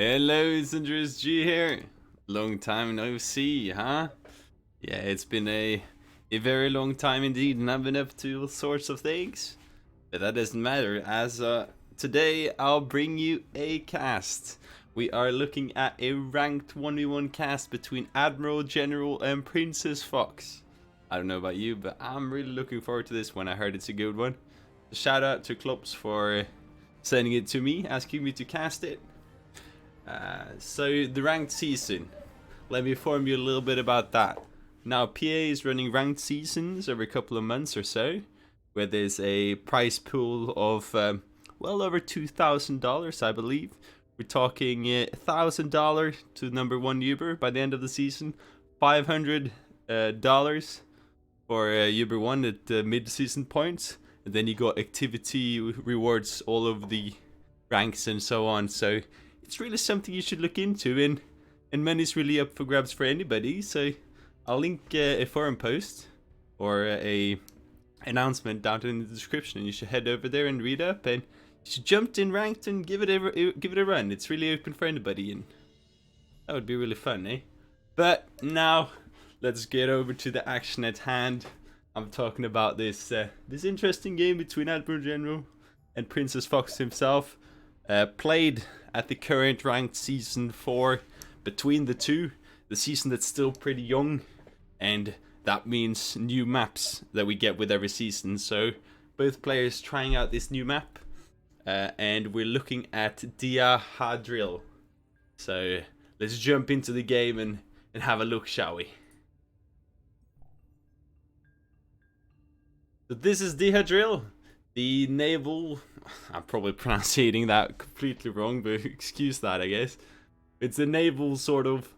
Hello, it's AndreasG here. Long time no see, huh? Yeah, it's been a very long time indeed, and I've been up to all sorts of things. But that doesn't matter, as today I'll bring you a cast. We are looking at a ranked 1v1 cast between AdmiralGeneral and Princess Fox. I don't know about you, but I'm really looking forward to this one. I heard it's a good one. Shout out to Klops for sending it to me, asking me to cast it. So the ranked season, let me inform you a little bit about that. Now PA is running ranked seasons every couple of months or so, where there's a prize pool of well over $2,000, I believe. We're talking $1,000 to number one Uber by the end of the season, $500 for Uber 1 at the mid-season points, and then you got activity rewards all over the ranks and so on. So it's really something you should look into, and money's really up for grabs for anybody. So I'll link a forum post or a announcement down in the description, and you should head over there and read up, and you should jump in ranked and give it a run. It's really open for anybody, and that would be really fun, eh? But now let's get over to the action at hand. I'm talking about this interesting game between AdmiralGeneral and Princess Fox himself. Played at the current ranked season 4 between the two, the season that's still pretty young, and that means new maps that we get with every season. So both players trying out this new map, and we're looking at Diahydri. So let's jump into the game and have a look, shall we? So this is Diahydri, the naval. I'm probably pronouncing that completely wrong, but excuse that, I guess. It's a naval sort of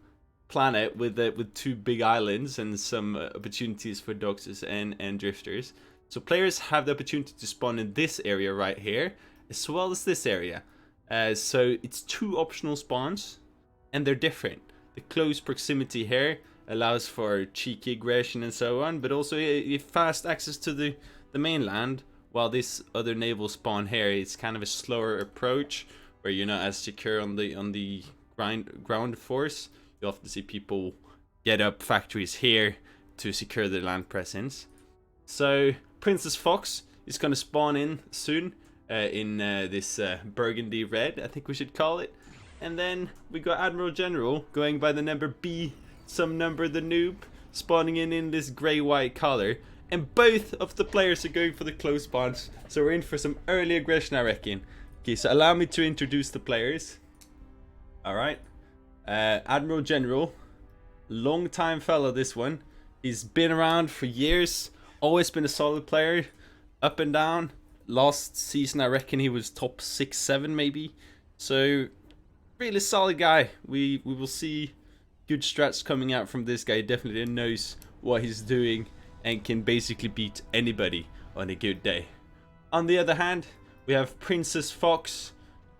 planet with two big islands and some opportunities for doctors and drifters. So players have the opportunity to spawn in this area right here, as well as this area. So it's two optional spawns, and they're different. The close proximity here allows for cheeky aggression and so on, but also fast access to the mainland. While this other naval spawn here is kind of a slower approach, where you're not as secure on the ground force. You often see people get up factories here to secure their land presence. So Princess Fox is going to spawn in soon in this burgundy red, I think we should call it. And then we got AdmiralGeneral going by the number B, some number the noob, spawning in this grey-white color. And both of the players are going for the close spawns, so we're in for some early aggression, I reckon. Okay, so allow me to introduce the players. Alright. AdmiralGeneral, long time fella this one. He's been around for years, always been a solid player, up and down. Last season I reckon he was top 6, 7 maybe. So, really solid guy. We will see good strats coming out from this guy. He definitely knows what he's doing and can basically beat anybody on a good day. On the other hand, we have Princess Fox,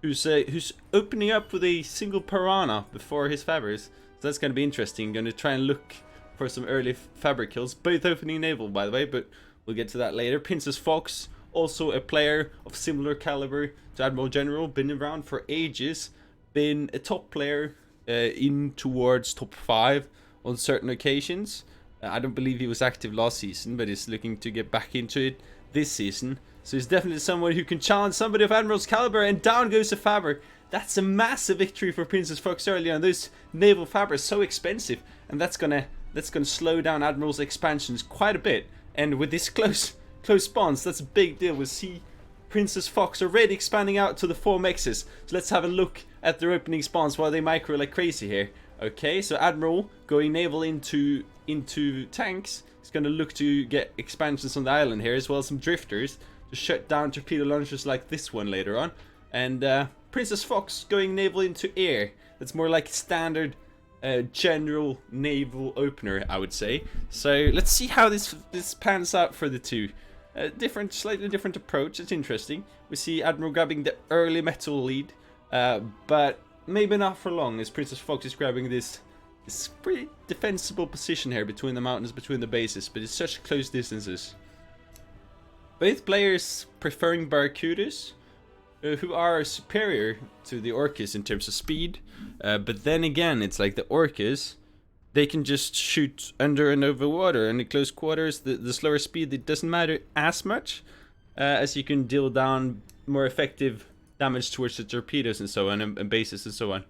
who's opening up with a single piranha before his fabbers. So that's going to be interesting. Going to try and look for some early fabber kills. Both opening naval, by the way, but we'll get to that later. Princess Fox, also a player of similar caliber to AdmiralGeneral, been around for ages, been a top player in towards top 5 on certain occasions. I don't believe he was active last season, but he's looking to get back into it this season. So he's definitely someone who can challenge somebody of Admiral's caliber, and down goes a Faber. That's a massive victory for Princess Fox early on. Those naval Fabers are so expensive, and that's gonna slow down Admiral's expansions quite a bit. And with this close spawns, that's a big deal. We'll see Princess Fox already expanding out to the 4 mexes. So let's have a look at their opening spawns while they micro like crazy here. Okay, so Admiral going naval into tanks. He's going to look to get expansions on the island here, as well as some drifters to shut down torpedo launchers like this one later on. And Princess Fox going naval into air. That's more like standard general naval opener, I would say. So let's see how this pans out for the two. Slightly different approach. It's interesting. We see Admiral grabbing the early metal lead, but maybe not for long, as Princess Fox is grabbing this pretty defensible position here between the mountains, between the bases, but it's such close distances. Both players preferring Barracudas, who are superior to the Orcas in terms of speed. But then again, it's like the Orcas, they can just shoot under and over water, and in close quarters, the slower speed, it doesn't matter as much, as you can deal down more effective damage towards the torpedoes and so on, and bases and so on.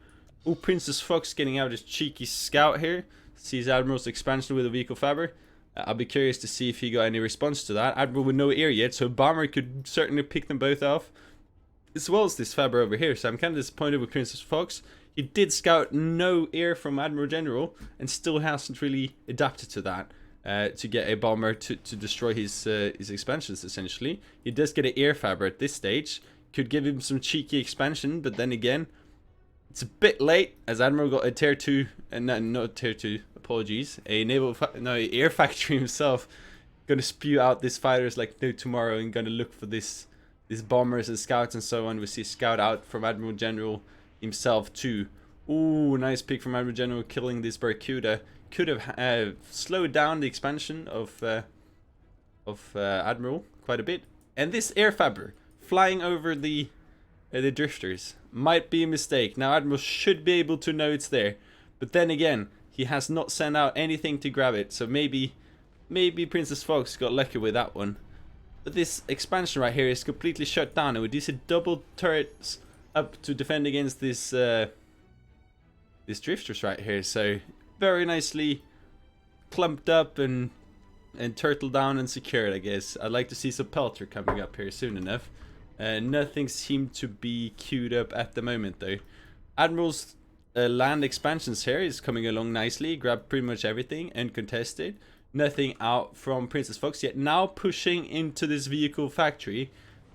Oh, Princess Fox getting out his cheeky scout here. Sees Admiral's expansion with a vehicle fabber. I'll be curious to see if he got any response to that. Admiral with no air yet, so Bomber could certainly pick them both off, as well as this fabber over here. So I'm kind of disappointed with Princess Fox. He did scout no air from AdmiralGeneral and still hasn't really adapted to that to get a bomber to destroy his expansions, essentially. He does get an air fabber at this stage. Could give him some cheeky expansion, but then again, it's a bit late, as Admiral got a tier 2, and not tier 2, apologies, a air factory himself, gonna spew out these fighters like no tomorrow, and gonna look for these bombers and scouts and so on. We see scout out from AdmiralGeneral himself too. Ooh, nice pick from AdmiralGeneral, killing this Barracuda. Could have slowed down the expansion of Admiral quite a bit. And this air fabber flying over the drifters might be a mistake. Now Admiral should be able to know it's there, but then again, he has not sent out anything to grab it, so maybe Princess Fox got lucky with that one. But this expansion right here is completely shut down, and with these double turrets up to defend against these drifters right here, so very nicely clumped up and turtled down and secured, I guess. I'd like to see some Pelter coming up here soon enough. Nothing seemed to be queued up at the moment though. Admiral's land expansions here is coming along nicely. Grabbed pretty much everything and contested. Nothing out from Princess Fox yet. Now pushing into this vehicle factory.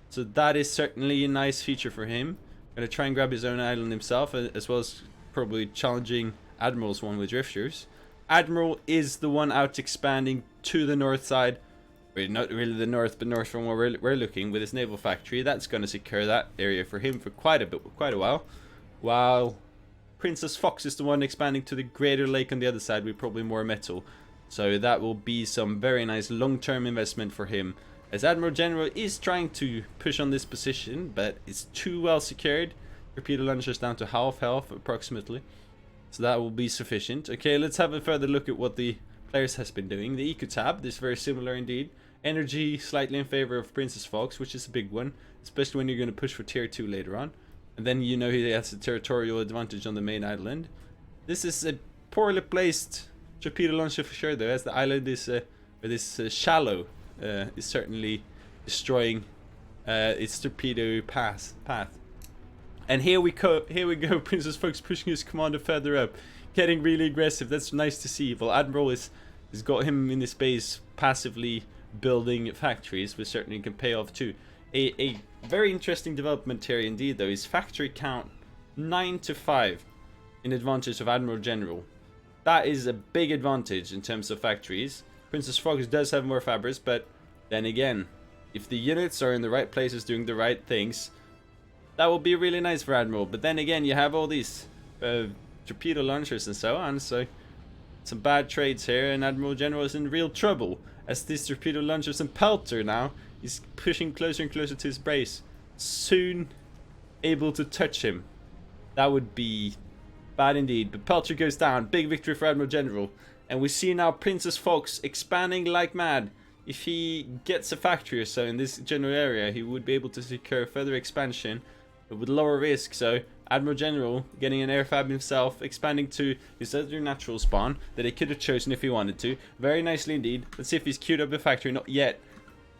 So that is certainly a nice feature for him. Gonna try and grab his own island himself, as well as probably challenging Admiral's one with drifters. Admiral is the one out expanding to the north side. Well, not really the north, but north from where we're looking with his naval factory. That's going to secure that area for him for quite a while. While Princess Fox is the one expanding to the greater lake on the other side with probably more metal. So that will be some very nice long-term investment for him. As AdmiralGeneral is trying to push on this position, but it's too well secured. Torpedo launchers down to half health approximately. So that will be sufficient. Okay, let's have a further look at what the players has been doing. The Eco tab, this is very similar indeed. Energy slightly in favor of Princess Fox, which is a big one, especially when you're going to push for tier 2 later on. And then you know he has a territorial advantage on the main island. This is a poorly placed torpedo launcher for sure though, as the island is shallow, is certainly destroying its torpedo path. And here we go, Princess Fox pushing his commander further up, getting really aggressive. That's nice to see. Well, Admiral has got him in this base passively building factories, which certainly can pay off too. A very interesting development here indeed though is factory count 9 to 5 in advantage of AdmiralGeneral. That is a big advantage in terms of factories. Princess Fox does have more fabbers, but then again, if the units are in the right places doing the right things, that will be really nice for Admiral. But then again, you have all these torpedo launchers and so on, so some bad trades here, and AdmiralGeneral is in real trouble, as these torpedo launchers and Pelter now is pushing closer and closer to his base, soon able to touch him. That would be bad indeed, but Pelter goes down. Big victory for AdmiralGeneral, and we see now Princess Fox expanding like mad. If he gets a factory or so in this general area, he would be able to secure further expansion, but with lower risk. So AdmiralGeneral getting an airfab himself, expanding to his other natural spawn that he could have chosen if he wanted to. Very nicely indeed. Let's see if he's queued up a factory. Not yet.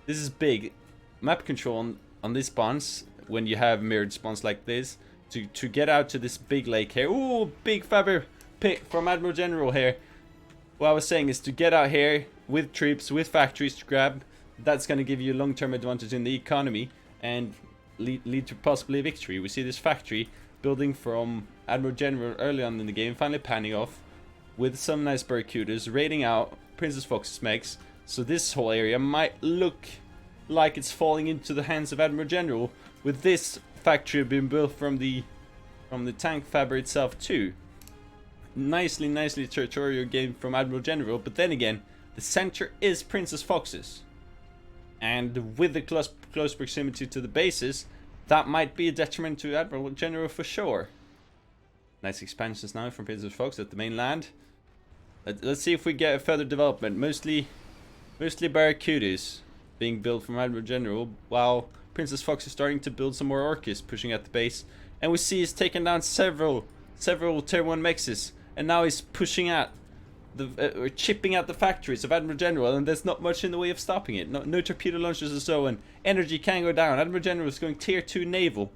This is big. Map control on these spawns, when you have mirrored spawns like this, to get out to this big lake here. Ooh, big fabber pick from AdmiralGeneral here. What I was saying is to get out here with troops, with factories to grab. That's going to give you a long-term advantage in the economy and lead to possibly a victory. We see this factory building from AdmiralGeneral early on in the game, finally panning off with some nice Barracudas, raiding out Princess Fox's mechs. So this whole area might look like it's falling into the hands of AdmiralGeneral, with this factory being built from the tank fabber itself too. Nicely territorial game from AdmiralGeneral, but then again, the center is Princess Fox's, and with the close proximity to the bases, that might be a detriment to AdmiralGeneral for sure. Nice expansions now from Princess Fox at the mainland. Let's see if we get a further development. Mostly Barracudas being built from AdmiralGeneral, while Princess Fox is starting to build some more Orcas, pushing at the base. And we see he's taken down several Tier 1 mexes, and now he's pushing at or chipping out the factories of AdmiralGeneral, and there's not much in the way of stopping it. No torpedo launchers or so, and energy can go down. AdmiralGeneral is going Tier 2 naval.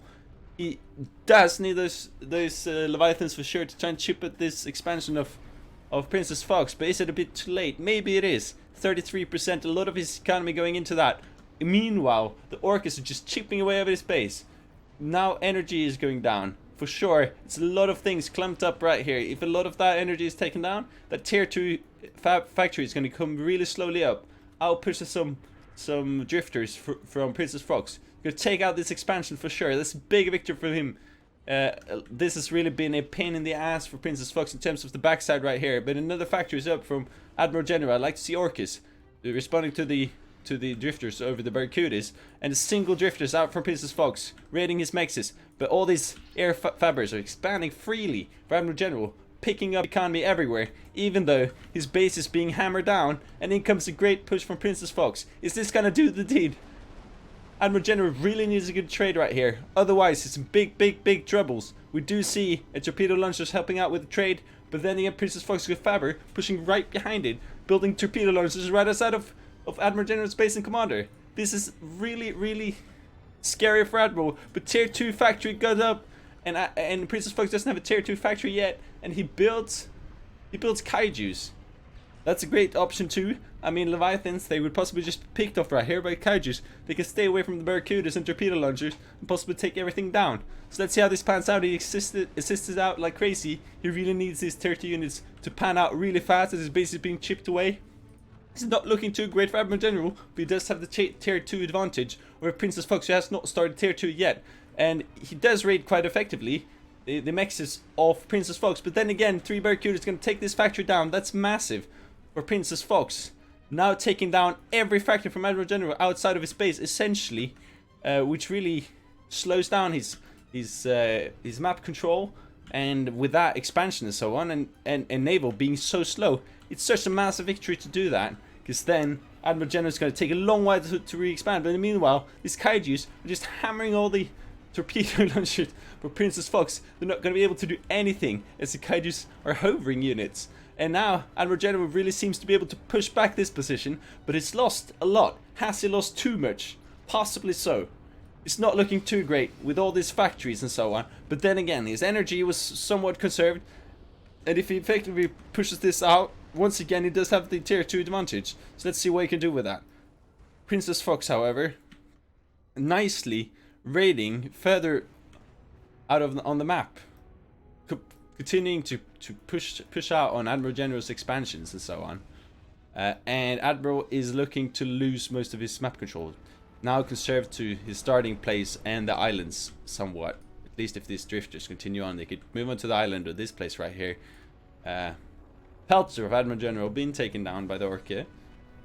He does need those Leviathans for sure to try and chip at this expansion of Princess Fox, but is it a bit too late? Maybe it is. 33%, a lot of his economy going into that. Meanwhile, the Orcas are just chipping away at his base. Now energy is going down. For sure, it's a lot of things clumped up right here. If a lot of that energy is taken down, that Tier 2 factory is going to come really slowly up. I'll push some drifters from Princess Fox. Going to take out this expansion for sure. That's a big victory for him. This has really been a pain in the ass for Princess Fox in terms of the backside right here. But another factory is up from AdmiralGeneral. I'd like to see Orcas responding to the drifters over the Barracudas, and a single drifters out from Princess Fox raiding his mexes. But all these air fabbers are expanding freely for AdmiralGeneral, picking up economy everywhere, even though his base is being hammered down. And in comes a great push from Princess Fox. Is this gonna do the deed? AdmiralGeneral really needs a good trade right here, otherwise it's big troubles. We do see a torpedo launchers helping out with the trade, but then again Princess Fox with Faber pushing right behind it, building torpedo launchers right outside of AdmiralGeneral's base and commander. This is really scary for Admiral, but Tier 2 factory got up, and Princess Fox doesn't have a Tier 2 factory yet, and he builds kaijus. That's a great option too. I mean, Leviathans, they would possibly just be picked off right here by kaijus. They can stay away from the Barracudas and torpedo launchers and possibly take everything down. So let's see how this pans out. He assisted out like crazy. He really needs these 30 units to pan out really fast as his base is being chipped away. It's not looking too great for AdmiralGeneral, but he does have the Tier 2 advantage over Princess Fox, who has not started Tier 2 yet. And he does raid quite effectively the mexes of Princess Fox. But then again, 3 Barracudas is going to take this factory down. That's massive for Princess Fox. Now taking down every factory from AdmiralGeneral outside of his base, essentially, which really slows down his map control. And with that expansion and so on, and naval being so slow, it's such a massive victory to do that, because then AdmiralGeneral is going to take a long while to re-expand. But meanwhile, these kaijus are just hammering all the torpedo launchers for Princess Fox. They're not going to be able to do anything as the kaijus are hovering units. And now AdmiralGeneral really seems to be able to push back this position, but it's lost a lot. Has he lost too much? Possibly so. It's not looking too great with all these factories and so on. But then again, his energy was somewhat conserved, and if he effectively pushes this out, once again he does have the Tier 2 advantage. So let's see what he can do with that. Princess Fox, however, nicely raiding further out on the map, continuing to push out on AdmiralGeneral's expansions and so on. And Admiral is looking to lose most of his map control. Now conserved to his starting place and the islands somewhat. At least if these drifters continue on, they could move on to the island or this place right here. Peltzer of AdmiralGeneral being taken down by the Orca,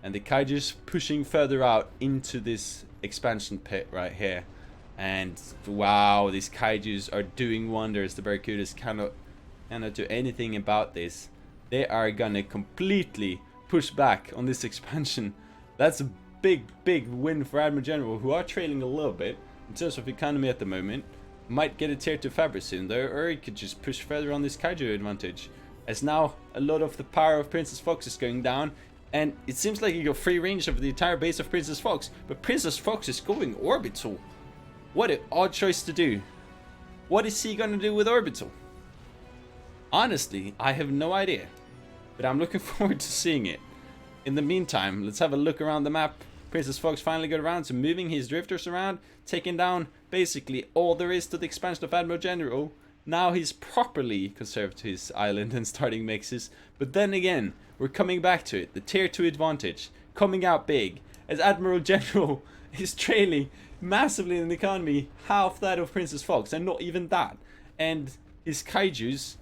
and the kaijus pushing further out into this expansion pit right here. And wow, these kaijus are doing wonders. The Barracudas cannot do anything about this. They are gonna completely push back on this expansion. That's a big win for AdmiralGeneral, who are trailing a little bit in terms of economy at the moment. Might get a Tier 2 fabric soon though, or he could just push further on this kaiju advantage, as now a lot of the power of Princess Fox is going down, and it seems like you got free range of the entire base of Princess Fox. But Princess Fox is going orbital. What an odd choice to do. What is he gonna do with orbital? Honestly, I have no idea, but I'm looking forward to seeing it. In the meantime, let's have a look around the map. Princess Fox finally got around to moving his drifters around, taking down basically all there is to the expansion of AdmiralGeneral. Now he's properly conserved his island and starting mixes. But then again, we're coming back to it. The Tier 2 advantage coming out big, as AdmiralGeneral is trailing massively in the economy, half that of Princess Fox, and not even that. And his kaijus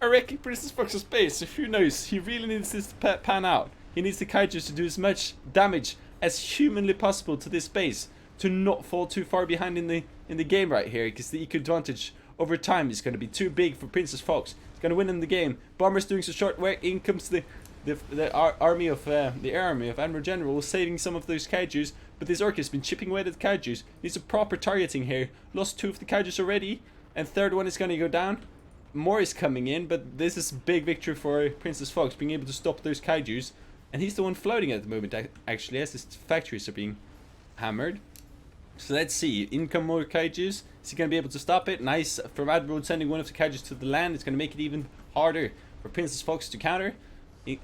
are wrecking Princess Fox's base, so who knows? He really needs this to pan out. He needs the kaijus to do as much damage as humanly possible to this base, to not fall too far behind in the in the game right here, because the eco advantage over time is going to be too big for Princess Fox. He's going to win in the game. Bomber's doing some short work. In comes the army of the air army of AdmiralGeneral, saving some of those kaijus. But this Orc has been chipping away at the kaijus. Needs a proper targeting here. Lost 2 of the kaijus already, and third one is going to go down. More is coming in, but this is a big victory for Princess Fox, being able to stop those kaijus. And he's the one floating at the moment, actually, as his factories are being hammered. So let's see. In come more kaijus. Is he going to be able to stop it? Nice from Admiral sending one of the kaijus to the land. It's going to make it even harder for Princess Fox to counter.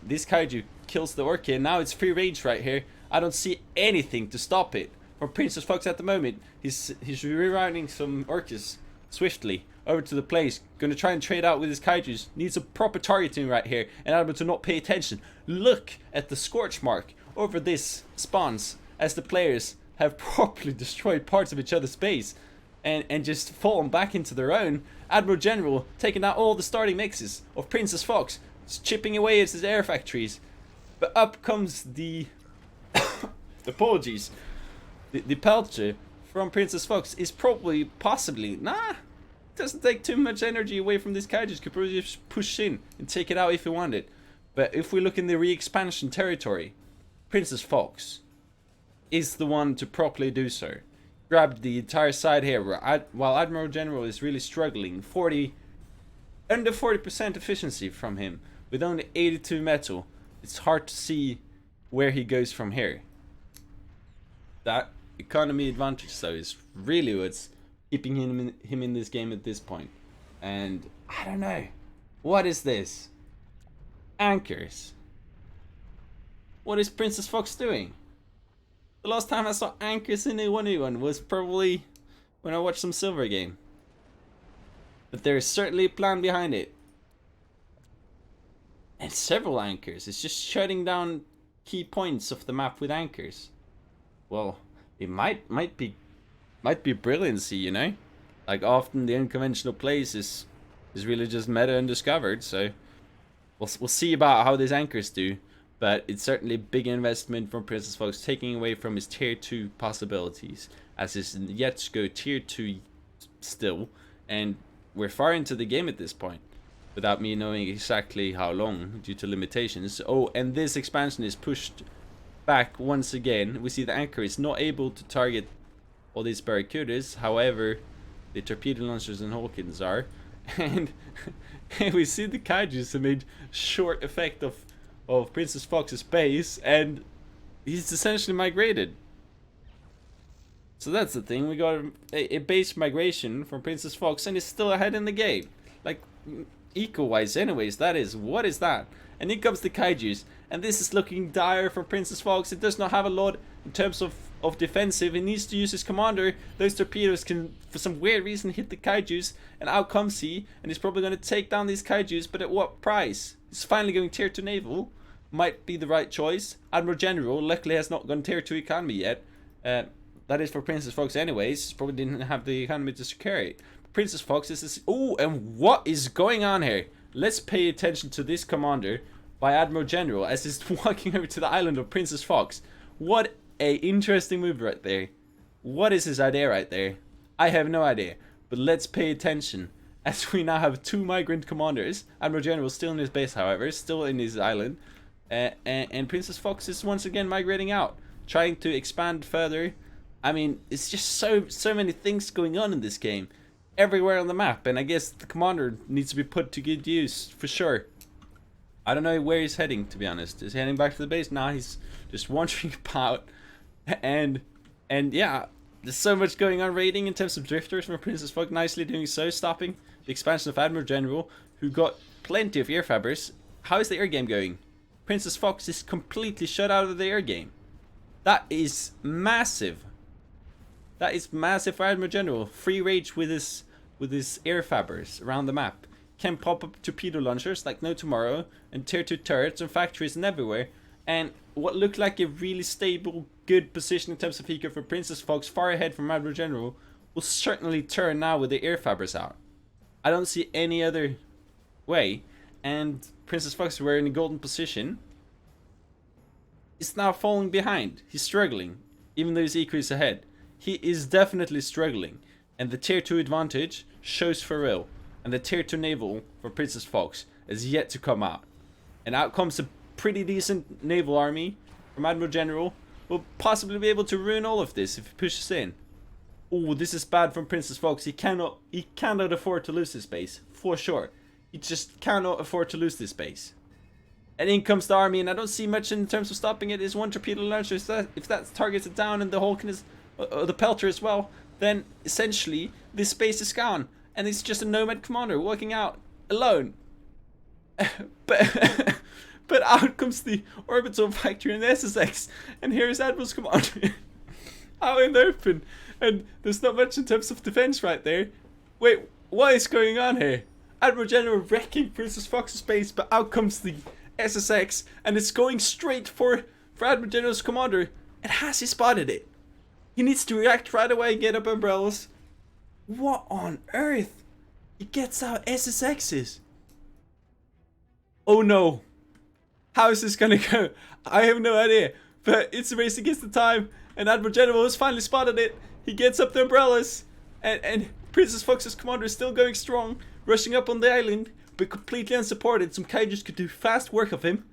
This kaiju kills the Orca, and now it's free range right here. I don't see anything to stop it from Princess Fox at the moment. He's rerouting some Orcas swiftly over to the place. Going to try and trade out with his kaijus. Needs a proper targeting right here, and Admiral to not pay attention. Look at the scorch mark over this spawns as the players have properly destroyed parts of each other's base and just fallen back into their own. AdmiralGeneral taking out all the starting mixes of Princess Fox, chipping away at his air factories. But up comes the apologies. The pelter from Princess Fox is probably, possibly, doesn't take too much energy away from this kaiju. Could probably just push in and take it out if he wanted. But if we look in the re-expansion territory, Princess Fox is the one to properly do so. Grab the entire side here, while AdmiralGeneral is really struggling. Under 40% efficiency from him, with only 82 metal. It's hard to see where he goes from here. That economy advantage, though, is really what's keeping him in this game at this point. And I don't know. What is this? Anchors. What is Princess Fox doing? The last time I saw anchors in a 1v1 was probably when I watched some Silver game. But there is certainly a plan behind it. And several anchors. It's just shutting down key points of the map with anchors. Well, it might be brilliancy, you know? Like, often the unconventional plays is really just meta undiscovered, so we'll see about how these anchors do. But it's certainly a big investment from Princess Fox, taking away from his tier 2 possibilities, as he's yet to go tier 2 still, and we're far into the game at this point, without me knowing exactly how long due to limitations. Oh, and this expansion is pushed back once again. We see the anchor is not able to target all these barracudas, however the torpedo launchers and Hawkins are. And we see the kaijus have made short effect of Princess Fox's base, and he's essentially migrated. So that's the thing, we got a base migration from Princess Fox, and he's still ahead in the game. Like, eco-wise anyways, that is, what is that? And in comes the kaijus, and this is looking dire for Princess Fox. It does not have a lot in terms of defensive. He needs to use his commander. Those torpedoes can, for some weird reason, hit the kaijus, and out comes he, and he's probably going to take down these kaijus, but at what price? He's finally going tier 2 naval. Might be the right choice. AdmiralGeneral luckily has not gone tier 2 economy yet. That is for Princess Fox anyways. Probably didn't have the economy to secure it. Princess Fox is this. Oh, and what is going on here? Let's pay attention to this commander by AdmiralGeneral as he's walking over to the island of Princess Fox. What a interesting move right there. What is his idea right there? I have no idea. But let's pay attention as we now have 2 migrant commanders. AdmiralGeneral still in his base, however, still in his island. And Princess Fox is once again migrating out, trying to expand further. I mean, it's just so many things going on in this game, everywhere on the map, and I guess the commander needs to be put to good use for sure. I don't know where he's heading, to be honest. Is he heading back to the base? Now he's just wandering about, and yeah, there's so much going on raiding in terms of drifters from Princess Fox, nicely doing so, stopping the expansion of AdmiralGeneral, who got plenty of air fabbers. How is the air game going? Princess Fox is completely shut out of the air game. That is massive. That is massive for AdmiralGeneral. Free rage with his air fabbers around the map. Can pop up torpedo launchers like no tomorrow, and tier 2 turrets and factories and everywhere. And what looked like a really stable, good position in terms of eco for Princess Fox, far ahead from AdmiralGeneral, will certainly turn now with the air fabbers out. I don't see any other way. And Princess Fox, were in a golden position, is now falling behind. He's struggling, even though his eco is ahead. He is definitely struggling. And the tier 2 advantage shows for real. And the tier 2 naval for Princess Fox is yet to come out. And out comes a pretty decent naval army from AdmiralGeneral. Will possibly be able to ruin all of this if he pushes in. Oh, this is bad from Princess Fox. He cannot afford to lose this base, for sure. He just cannot afford to lose this base. And in comes the army, and I don't see much in terms of stopping it. Is one torpedo launcher. If that targets it down and the Hulk is the Pelter as well, then essentially this base is gone, and it's just a nomad commander walking out alone. But out comes the orbital factory and the SSX, and here's Admiral's commander out in the open, and there's not much in terms of defense right there. Wait, what is going on here? AdmiralGeneral wrecking Princess Fox's base, but out comes the SSX, and it's going straight for AdmiralGeneral's commander. And has he spotted it? He needs to react right away and get up umbrellas. What on earth? He gets out SSXs. Oh no. How is this gonna go? I have no idea. But it's a race against the time, and AdmiralGeneral has finally spotted it. He gets up the umbrellas, and Princess Fox's commander is still going strong, rushing up on the island, but completely unsupported. Some Kaijus could do fast work of him.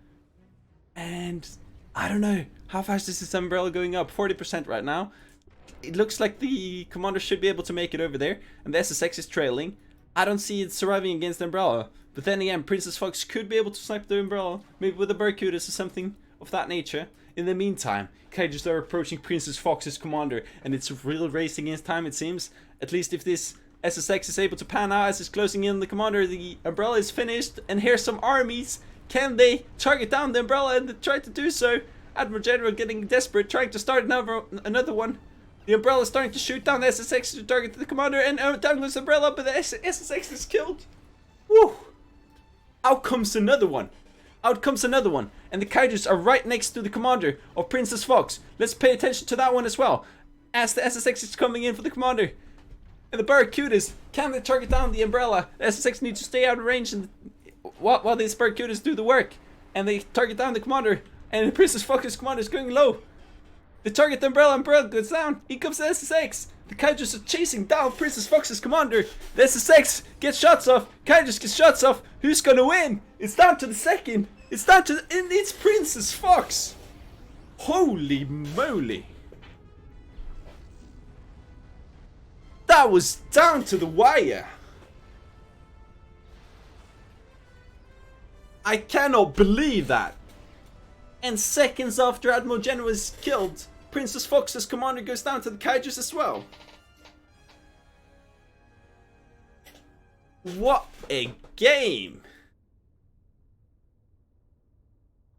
And I don't know. How fast is this umbrella going up? 40% right now. It looks like the commander should be able to make it over there, and the SSX is trailing. I don't see it surviving against the umbrella. But then again, Princess Fox could be able to snipe the umbrella, maybe with a Barracudas or something of that nature. In the meantime, Kaijus are approaching Princess Fox's commander, and it's a real race against time, it seems. At least if this SSX is able to pan out as it's closing in on the commander, the umbrella is finished, and here's some armies. Can they target down the umbrella? And they try to do so. AdmiralGeneral getting desperate, trying to start another one. The umbrella is starting to shoot down the SSX to target the commander, and down goes the umbrella, but the SSX is killed. Woo! Out comes another one. Out comes another one. And the Kaijus are right next to the commander of Princess Fox. Let's pay attention to that one as well, as the SSX is coming in for the commander. And the Barracudas, can they target down the umbrella? The SSX needs to stay out of range and while these Barracudas do the work. And they target down the commander. And the Princess Fox's commander is going low. They target the umbrella goes down. Here comes the SSX. The Kaijus are chasing down Princess Fox's commander. The SSX gets shots off. Kaijus gets shots off. Who's gonna win? It's down to the second. It's down to and it's Princess Fox. Holy moly. That was down to the wire. I cannot believe that. And seconds after AdmiralGeneral is killed, Princess Fox's commander goes down to the Kaijus as well. What a game!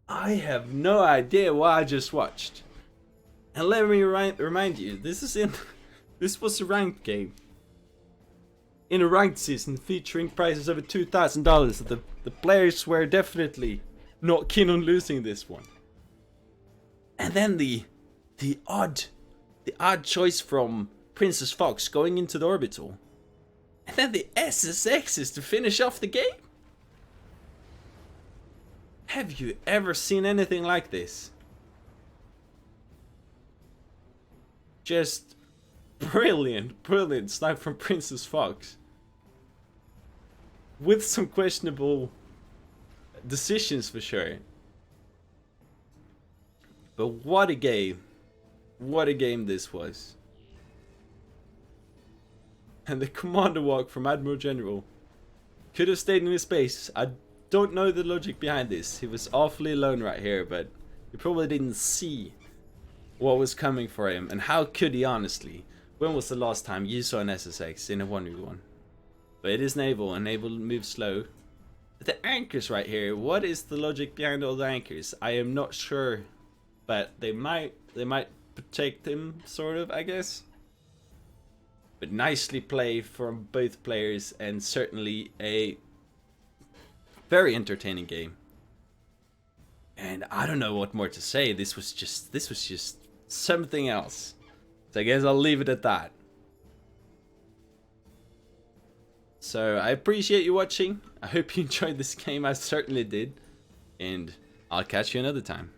I have no idea what I just watched. And let me remind you, this was a ranked game. In a ranked season featuring prizes over $2,000. The players were definitely not keen on losing this one. And then the odd choice from Princess Fox going into the orbital. And then the SSXs to finish off the game. Have you ever seen anything like this? Just brilliant snipe from Princess Fox. With some questionable decisions for sure. But what a game. What a game this was. And the commander walk from AdmiralGeneral could have stayed in his base. I don't know the logic behind this. He was awfully alone right here, but he probably didn't see what was coming for him. And how could he, honestly? When was the last time you saw an SSX in a 1v1? But it is naval, and naval moves slow. The anchors right here, what is the logic behind all the anchors? I am not sure, but they might protect him, sort of, I guess. But nicely played from both players, and certainly a very entertaining game. And I don't know what more to say. This was just something else. So I guess I'll leave it at that. So I appreciate you watching. I hope you enjoyed this game. I certainly did. And I'll catch you another time.